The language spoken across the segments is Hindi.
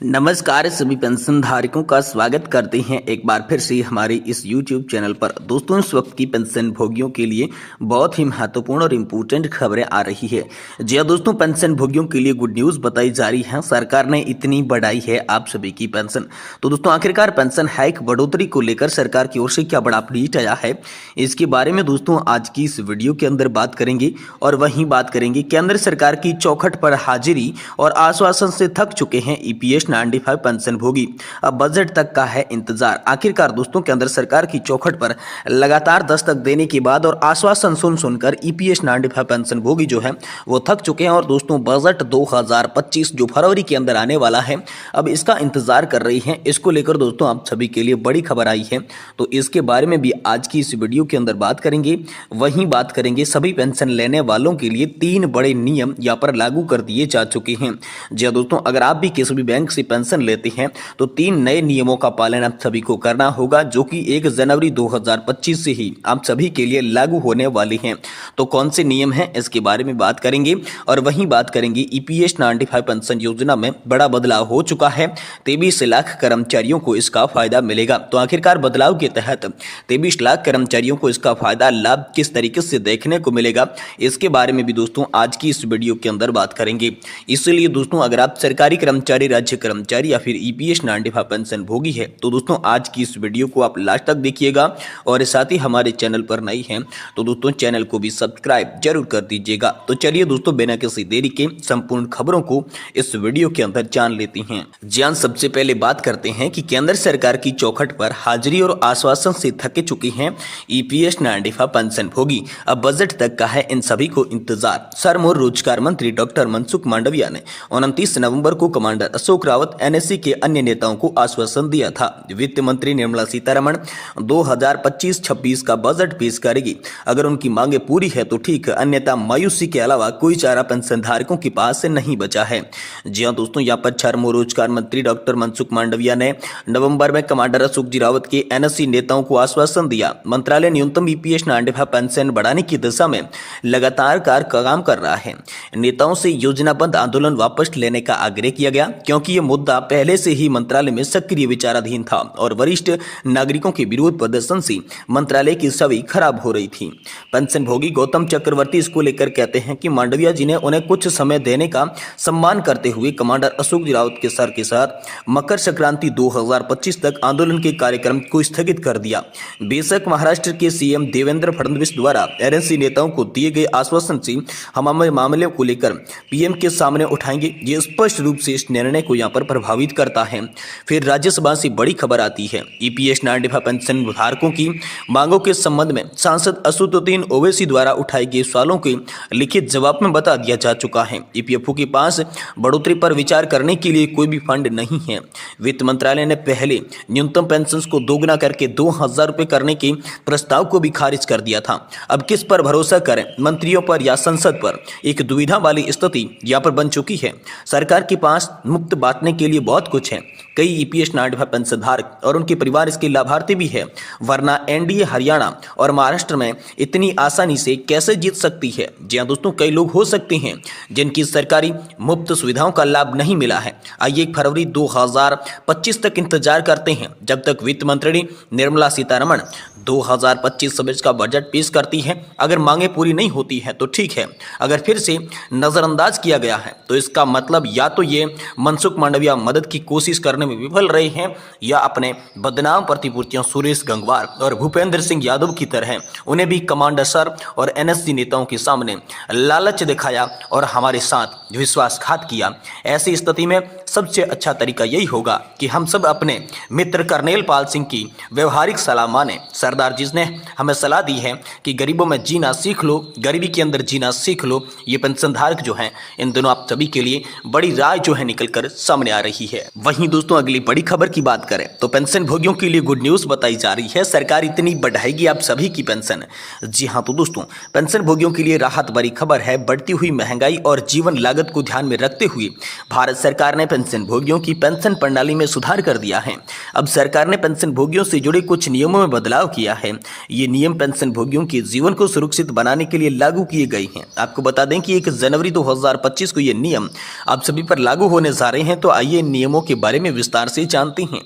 नमस्कार सभी पेंशन धारकों का स्वागत करते हैं एक बार फिर से हमारे इस YouTube चैनल पर। दोस्तों इस वक्त की पेंशन भोगियों के लिए बहुत ही महत्वपूर्ण और इम्पोर्टेंट खबरें आ रही है। जी हाँ दोस्तों, पेंशन भोगियों के लिए गुड न्यूज़ बताई जा रही है। सरकार ने इतनी बढ़ाई है आप सभी की पेंशन। तो दोस्तों आखिरकार पेंशन हाइक बढ़ोतरी को लेकर सरकार की ओर से क्या बड़ा अपडेट आया है, इसके बारे में दोस्तों आज की इस वीडियो के अंदर बात करेंगे। और वहीं बात करेंगे केंद्र सरकार की चौखट पर हाजिरी और आश्वासन से थक चुके हैं ईपीएस 95 पेंशन भोगी, अब बजट तक का है इंतजार। आखिरकार दोस्तों केंद्र सरकार की चौखट पर लगातार दस्तक देने के बाद और आश्वासन सुनकर ईपीएस 95 पेंशन भोगी जो है वो थक चुके हैं। और दोस्तों बजट 2025 जो फरवरी के अंदर आने वाला है, अब इसका इंतजार कर रही हैं। इसको लेकर दोस्तों आप सभी के लिए बड़ी खबर आई है, तो इसके बारे में भी आज की इस वीडियो के अंदर बात करेंगे। वहीं बात करेंगे सभी पेंशन लेने वालों के लिए 3 बड़े नियम यहाँ पर लागू कर दिए जा चुके हैं। जी हाँ दोस्तों, अगर आप भी किसी भी बैंक से पेंशन लेते हैं तो 3 नए नियमों का पालन आप सभी को करना होगा, जो कि 1 जनवरी 2025 से ही आप सभी के लिए लागू होने वाली हैं। तो कौन से नियम हैं इसके बारे में बात करेंगे। और वहीं बात करेंगे ईपीएस 95 पेंशन योजना में बड़ा बदलाव हो चुका है। 23 लाख कर्मचारियों को इसका फायदा मिलेगा। तो आखिरकार बदलाव के तहत 23 लाख कर्मचारियों को इसका फायदा लाभ किस तरीके से देखने को मिलेगा, इसके बारे में भी दोस्तों आज की इस वीडियो के अंदर बात करेंगे। इसलिए दोस्तों अगर आप सरकारी कर्मचारी, राज्य कर्मचारी या फिर ईपीएस 95 पेंशन भोगी है तो दोस्तों आज की इस वीडियो को आप लास्ट तक देखिएगा। और साथ ही हमारे चैनल पर नई हैं तो दोस्तों चैनल को भी सब्सक्राइब जरूर कर दीजिएगा। तो चलिए दोस्तों बिना किसी देरी के संपूर्ण खबरों को इस वीडियो के अंदर जान लेते हैं। जान सबसे पहले बात करते हैं कि केंद्र सरकार की चौखट पर हाजिरी और आश्वासन से थके चुकी हैं ईपीएस 95 पेंशन भोगी, अब बजट तक का है इन सभी को इंतजार। श्रम और रोजगार मंत्री डॉक्टर मनसुख मांडविया ने 29 नवंबर को कमांडर अशोक रावत, एनएससी के अन्य नेताओं को आश्वासन दिया था। वित्त मंत्री निर्मला सीतारमण 2025-26 का बजट पेश करेगी। अगर उनकी मांगे पूरी है तो ठीक, अन्यथा मायूसी के अलावा कोई चारा पेंशन धारकों के पास से नहीं बचा है। जी हाँ दोस्तों, यहाँ पर श्रम और रोजगार मंत्री डॉक्टर मनसुख मांडविया ने नवंबर में कमांडर अशोक जी रावत के एनएससी नेताओं को आश्वासन दिया। मंत्रालय न्यूनतम ईपीएस 95 पेंशन बढ़ाने की दिशा में लगातार काम कर रहा है। नेताओं से योजनाबद्ध आंदोलन वापस लेने का आग्रह किया गया, क्योंकि ये मुद्दा पहले से ही मंत्रालय में सक्रिय विचाराधीन था और वरिष्ठ नागरिकों के विरोध प्रदर्शन से मंत्रालय की छवि खराब हो रही थी। पेंशन भोगी गौतम चक्रवर्ती इसको लेकर कहते हैं कि मांडविया जी ने उन्हें कुछ समय देने का सम्मान करते हुए कमांडर अशोक जी रावत के सर के साथ मकर संक्रांति 2025 तक आंदोलन के कार्यक्रम को स्थगित कर दिया। बेशक महाराष्ट्र के सीएम देवेंद्र फडणवीस द्वारा एनएससी नेताओं को दिए गए आश्वासन से हम मामले को लेकर पीएम के सामने उठाएंगे, ये स्पष्ट रूप से इस निर्णय को यहाँ पर प्रभावित करता है। फिर राज्यसभा से बड़ी खबर आती है। ईपीएस 95 पेंशन धारकों की मांगों के संबंध में सांसद असदुद्दीन ओवैसी द्वारा उठाए गए सवालों के लिखित जवाब में बता दिया जा चुका है। ईपीएफओ के पास बढ़ोतरी पर विचार करने के लिए कोई भी फंड नहीं है। वित्त मंत्रालय ने पहले न्यूनतम पेंशन को दोगुना करके 2000 रुपये करने के प्रस्ताव को भी खारिज कर दिया था। अब किस पर भरोसा करें, मंत्रियों पर या संसद पर? एक दुविधा वाली स्थिति यहाँ पर बन चुकी है। सरकार के पास मुफ्त बांटने के लिए बहुत कुछ है। कई ईपीएस 95 पेंशन धारक और उनके परिवार इसके लाभार्थी भी है, वरना एनडीए हरियाणा और महाराष्ट्र में इतनी आसानी से कैसे जीत सकती है। जी हाँ दोस्तों, कई लोग हो सकते हैं जिनकी सरकारी मुफ्त सुविधाओं का लाभ नहीं मिला है। आइए 1 फरवरी 2025 तक इंतजार करते हैं, जब तक वित्त मंत्री निर्मला सीतारमण 2025-26 का बजट पेश करती है। अगर मांगे पूरी नहीं होती है तो ठीक है, अगर फिर से नजरअंदाज किया गया है तो इसका मतलब या तो ये मनसुख मांडविया मदद की कोशिश करने में विफल रहे हैं, या अपने बदनाम प्रतिपूर्तियों सुरेश गंगवार और भूपेंद्र सिंह यादव की तरह उन्हें भी कमांडर सर और एनएससी नेताओं के सामने लालच दिखाया और हमारे साथ विश्वासघात किया। ऐसी स्थिति में सबसे अच्छा तरीका यही होगा कि हम सब अपने मित्र कर्नेल पाल सिंह की व्यवहारिक सलाह माने। सरदार जी ने हमें सलाह दी है कि गरीबों में जीना सीख लो, गरीबी के अंदर जीना सीख लो। ये पेंशन धारक जो हैं, इन दोनों आप सभी के लिए बड़ी राय जो है निकल कर सामने आ रही है। वहीं दोस्तों अगली बड़ी खबर की बात करें तो पेंशन भोगियों के लिए गुड न्यूज बताई जा रही है। सरकार इतनी बढ़ाएगी आप सभी की पेंशन। जी हाँ तो दोस्तों पेंशन भोगियों के लिए राहत भरी खबर है। बढ़ती हुई महंगाई और जीवन लागत को ध्यान में रखते हुए भारत सरकार ने पेंशन भोगियों की पेंशन प्रणाली में सुधार कर दिया है। अब सरकार ने पेंशन भोगियों से जुड़े कुछ नियमों में बदलाव किया है। ये नियम पेंशन भोगियों के जीवन को सुरक्षित बनाने के लिए लागू किए गए हैं। आपको बता दें कि 1 जनवरी 2025 को ये नियम आप सभी पर लागू होने जा रहे हैं। तो आइए इन नियमों के बारे में विस्तार से जानते हैं।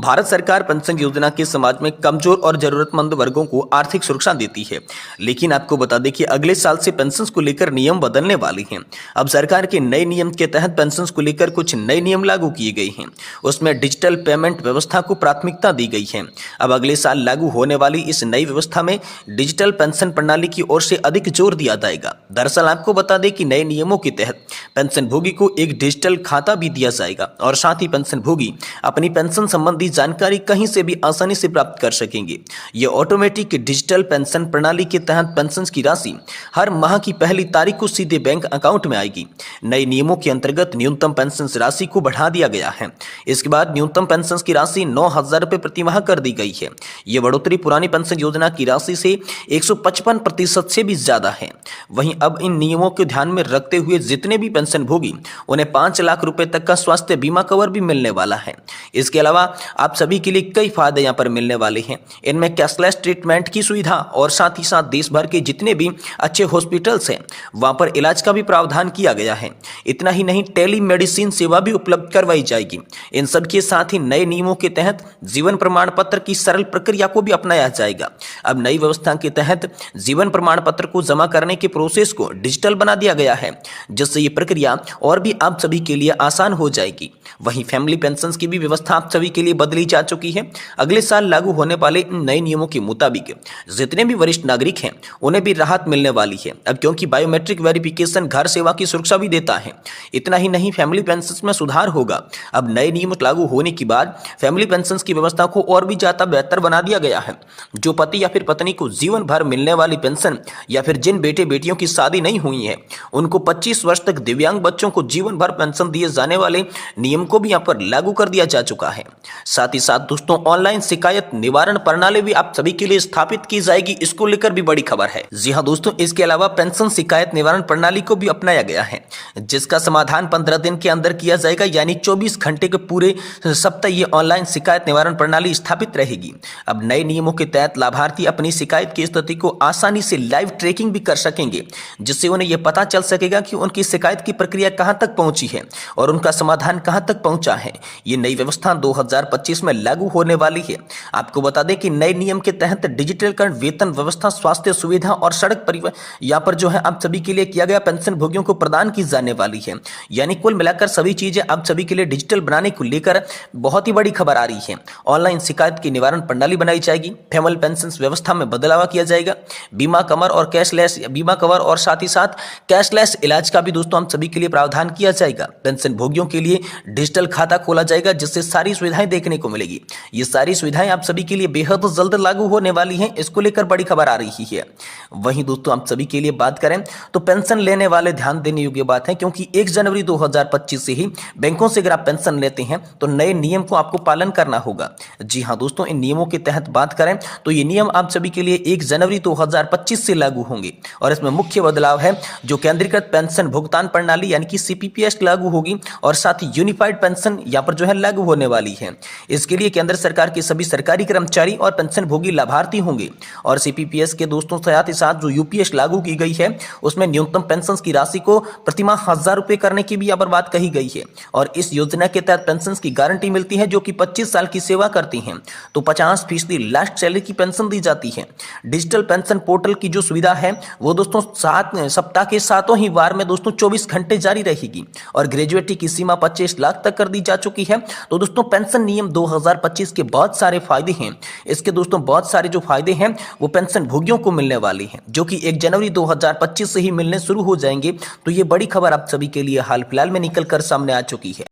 भारत सरकार पेंशन योजना के समाज में कमजोर और जरूरतमंद वर्गों को आर्थिक सुरक्षा देती है, लेकिन आपको बता दें कि अगले साल से पेंशन को लेकर नियम बदलने वाले हैं। अब सरकार के नए नियम के तहत पेंशन को लेकर कुछ नए नियम लागू किए गए हैं। उसमें डिजिटल पेमेंट व्यवस्था को प्राथमिकता दी गई है। अब अगले साल लागू होने वाली इस नई व्यवस्था में डिजिटल पेंशन प्रणाली की ओर से अधिक जोर दिया जाएगा। दरअसल आपको बता दें कि नए नियमों के तहत पेंशन भोगी को एक डिजिटल खाता भी दिया जाएगा और साथ ही पेंशन भोगी अपनी पेंशन संबंधी जानकारी कहीं से भी आसानी से प्राप्त कर सकेंगे। यह ऑटोमेटिक डिजिटल पेंशन प्रणाली के तहत पेंशन की राशि हर माह की पहली तारीख को सीधे बैंक अकाउंट में आएगी। नए नियमों के अंतर्गत न्यूनतम पेंशन राशि को बढ़ा दिया गया है। इसके बाद न्यूनतम पेंशन की राशि 9,000 रुपये प्रति माह कर दी गई है। यह बढ़ोतरी पुरानी पेंशन योजना की राशि से 155% से भी ज्यादा है। वहीं अब इन नियमों को ध्यान में रखते हुए जितने भी पेंशन भोगी उन्हें 5 लाख रुपए तक का स्वास्थ्य बीमा कवर भी मिलने वाला है। इसके अलावा आप सभी के लिए कई फायदे यहां पर मिलने वाले हैं। इनमें कैशलेस ट्रीटमेंट की सुविधा और साथ ही साथ देश भर के जितने भी अच्छे हॉस्पिटल्स हैं वहां पर इलाज का भी प्रावधान किया गया है। इतना ही नहीं, टेली मेडिसिन सेवा भी उपलब्ध करवाई जाएगी। इन सब के साथ ही नए नियमों के तहत जीवन प्रमाण पत्र की सरल प्रक्रिया को भी अपनाया जाएगा। अब नई व्यवस्था के तहत जीवन प्रमाण पत्र को जमा करने के प्रोसेस को डिजिटल बना दिया गया है, जिससे ये प्रक्रिया और भी आप सभी के लिए आसान हो जाएगी। वहीं फैमिली पेंशन की भी व्यवस्था आप सभी के लिए बदली जा चुकी है। अगले साल लागू होने वाले इन नए नियमों के मुताबिक जितने भी वरिष्ठ नागरिक हैं उन्हें भी राहत मिलने वाली है। अब क्योंकि बायोमेट्रिक वेरिफिकेशन घर सेवा की सुरक्षा भी देता है। इतना ही नहीं, फैमिली पेंशन में सुधार होगा। अब नए नियम लागू होने के बाद फैमिली पेंशन की व्यवस्था को और भी ज्यादा बेहतर बना दिया गया है। जो पति या फिर पत्नी को जीवन भर मिलने वाली पेंशन या फिर जिन बेटे बेटियों की शादी नहीं हुई है उनको 25 वर्ष तक दिव्यांग बच्चों को जीवन भर पेंशन दिए जाने वाले नियम को भी यहाँ पर लागू कर दिया जा चुका है। साथ ही साथ दोस्तों ऑनलाइन शिकायत निवारण प्रणाली भी आप सभी के लिए स्थापित की जाएगी। इसको लेकर भी बड़ी खबर है। जी हां दोस्तों, इसके अलावा पेंशन शिकायत निवारण प्रणाली को भी अपनाया गया है, जिसका समाधान 15 दिन के अंदर किया जाएगा। यानी 24 घंटे के पूरे सप्ताह ये ऑनलाइन शिकायत निवारण प्रणाली स्थापित रहेगी। अब नए नियमों के तहत लाभार्थी अपनी शिकायत की स्थिति को आसानी से लाइव ट्रैकिंग भी कर सकेंगे, जिससे उन्हें यह पता चल सकेगा कि उनकी शिकायत की प्रक्रिया कहां तक पहुंची है और उनका समाधान कहां तक पहुंचा है। ये नई व्यवस्था 2025 में लागू होने वाली है। आपको बता दें कि नए नियम के तहत डिजिटलीकरण वेतन व्यवस्था, स्वास्थ्य सुविधा और सड़क परिवहन यहाँ पर जो है आप सभी के लिए किया गया पेंशन भोगियों को प्रदान की जाने वाली है। यानी कुल मिलाकर सभी चीजें आप सभी के लिए डिजिटल बनाने को लेकर बहुत ही बड़ी खबर आ रही है। ऑनलाइन शिकायत की निवारण प्रणाली बनाई जाएगी। फैमिली पेंशन व्यवस्था में बदलाव किया जाएगा। बीमा कवर और कैशलेस बीमा कवर और साथ ही साथ कैशलेस इलाज का भी दोस्तों हम सभी के लिए प्रावधान किया जाएगा। पेंशन भोगियों के लिए डिजिटल खाता खोला जाएगा, जिससे सारी सुविधाएं देखने को मिलेगी। ये सारी सुविधाएं आप सभी के लिए बेहद जल्द लागू होने वाली हैं। इसको लेकर बड़ी खबर आ रही है। वहीं दोस्तों आप सभी के लिए बात करें तो पेंशन लेने वाले ध्यान देने योग्य बात है, क्योंकि 1 जनवरी 2025 से ही बैंकों से अगर आप पेंशन लेते हैं तो नए नियम को आपको पालन करना होगा। जी हां दोस्तों, इन नियमों के तहत बात करें तो ये नियम आप सभी के लिए 1 जनवरी 2025 से लागू होंगे और इसमें मुख्य बदलाव है जो केंद्रीकृत पेंशन भुगतान प्रणाली यानी कि CPPS लागू होगी और साथ ही यूनिफाइड पेंशन यहाँ पर जो है लागू होने वाली है। इसके लिए केंद्र सरकार के सभी सरकारी कर्मचारी और पेंशन भोगी लाभार्थी होंगे और CPPS के दोस्तों साथ ही साथ जो UPS लागू की गई है उसमें न्यूनतम पेंशन की राशि को प्रतिमाह 1,000 रुपए करने की भी यहाँ पर बात कही गई है। और इस योजना के तहत पेंशन की गारंटी मिलती है जो कि 25 साल की सेवा करती हैं तो 50% लास्ट सैलरी की पेंशन दी जाती है। डिजिटल पेंशन पोर्टल की जो सुविधा है वो दोस्तों सप्ताह के 7 ही वार में दोस्तों 24 घंटे जारी रहेगी और ग्रेजुएटी की सीमा 25 लाख तक कर दी जा चुकी है। तो दोस्तों पेंशन नियम 2025 के बहुत सारे फायदे हैं। इसके दोस्तों बहुत सारे जो फायदे हैं वो पेंशन भोगियों को मिलने वाले हैं, जो कि 1 जनवरी 2025 से ही मिलने शुरू हो जाएंगे। तो ये बड़ी खबर आप सभी के लिए हाल फिलहाल में निकल कर सामने आ चुकी है।